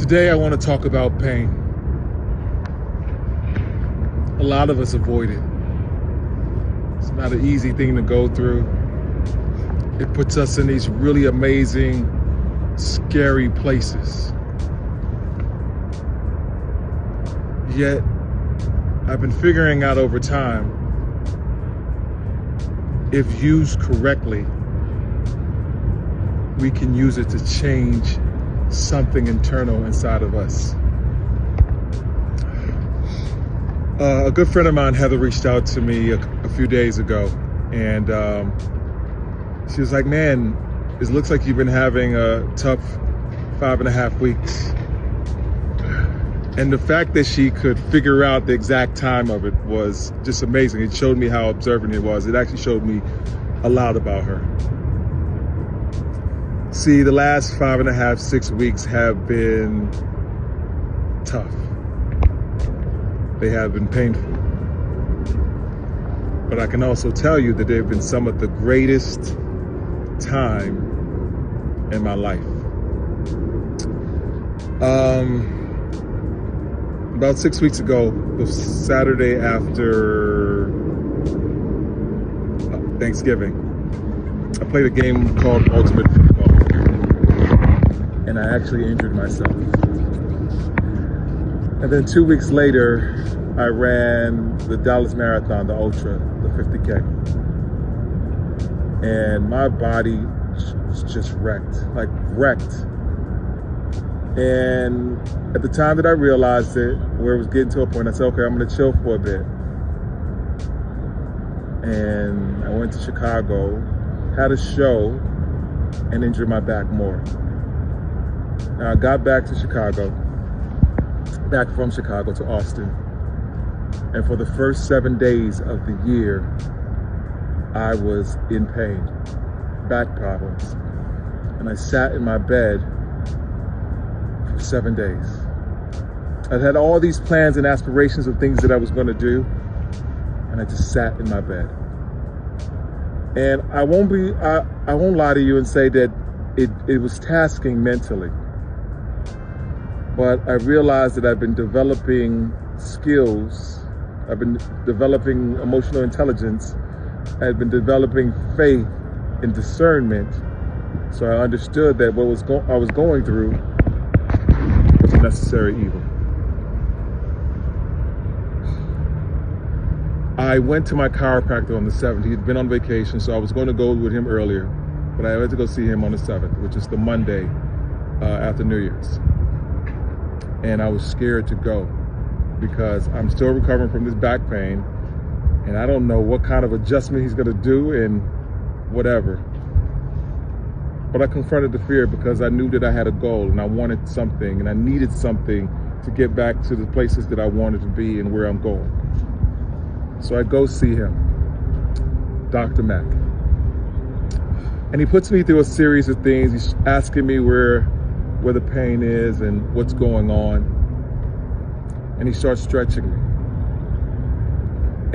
Today I want to talk about pain. A lot of us avoid it. It's not an easy thing to go through. It puts us in these really amazing, scary places. Yet, I've been figuring out over time, if used correctly, we can use it to change something internal inside of us. A good friend of mine, Heather, reached out to me a few days ago, and she was like, man, it looks like you've been having a tough 5.5 weeks. And the fact that she could figure out the exact time of it was just amazing. It showed me how observant it was. It actually showed me a lot about her. See, the last 5.5, 6 weeks have been tough. They have been painful. But I can also tell you that they've been some of the greatest time in my life. About 6 weeks ago, the Saturday after Thanksgiving, I played a game called Ultimate Football, and I actually injured myself. And then 2 weeks later, I ran the Dallas Marathon, the Ultra, the 50K. And my body was just wrecked. And at the time that I realized it, where it was getting to a point, I said, okay, I'm gonna chill for a bit. And I went to Chicago, had a show, and injured my back more. Now I got back from Chicago to Austin. And for the first 7 days of the year, I was in pain, back problems. And I sat in my bed for 7 days. I'd had all these plans and aspirations of things that I was going to do, and I just sat in my bed. And I won't lie to you and say that it was tasking mentally. But I realized that I've been developing skills. I've been developing emotional intelligence. I've been developing faith and discernment. So I understood that what I was going through was a necessary evil. I went to my chiropractor on the 7th. He'd been on vacation, so I was going to go with him earlier. But I went to go see him on the 7th, which is the Monday after New Year's. And I was scared to go because I'm still recovering from this back pain, and I don't know what kind of adjustment he's going to do and whatever. But I confronted the fear because I knew that I had a goal and I wanted something and I needed something to get back to the places that I wanted to be and where I'm going. So I go see him, Dr. Mack. And he puts me through a series of things. He's asking me where the pain is and what's going on. And he starts stretching me.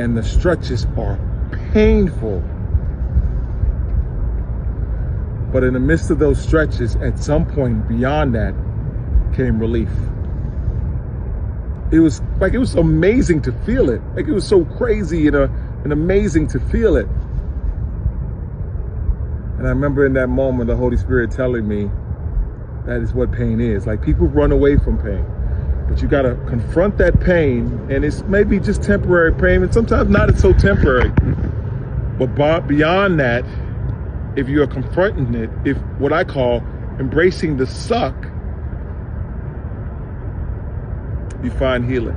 And the stretches are painful. But in the midst of those stretches, at some point beyond that came relief. It was amazing to feel it. Like it was so crazy and amazing to feel it. And I remember in that moment, the Holy Spirit telling me, that is what pain is. Like, people run away from pain, but you got to confront that pain, and it's maybe just temporary pain, and sometimes not so temporary. But beyond that, if you are confronting it, if what I call embracing the suck, you find healing.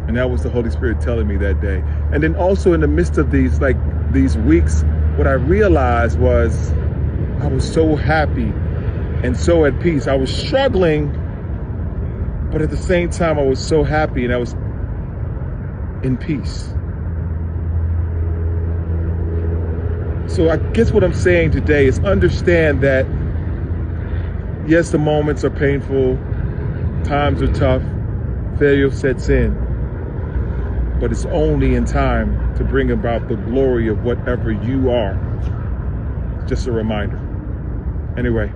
And that was the Holy Spirit telling me that day. And then also in the midst of these weeks, what I realized was I was so happy and so at peace. I was struggling, but at the same time, I was so happy and I was in peace. So I guess what I'm saying today is understand that, yes, the moments are painful, times are tough, failure sets in, but it's only in time to bring about the glory of whatever you are. Just a reminder. Anyway.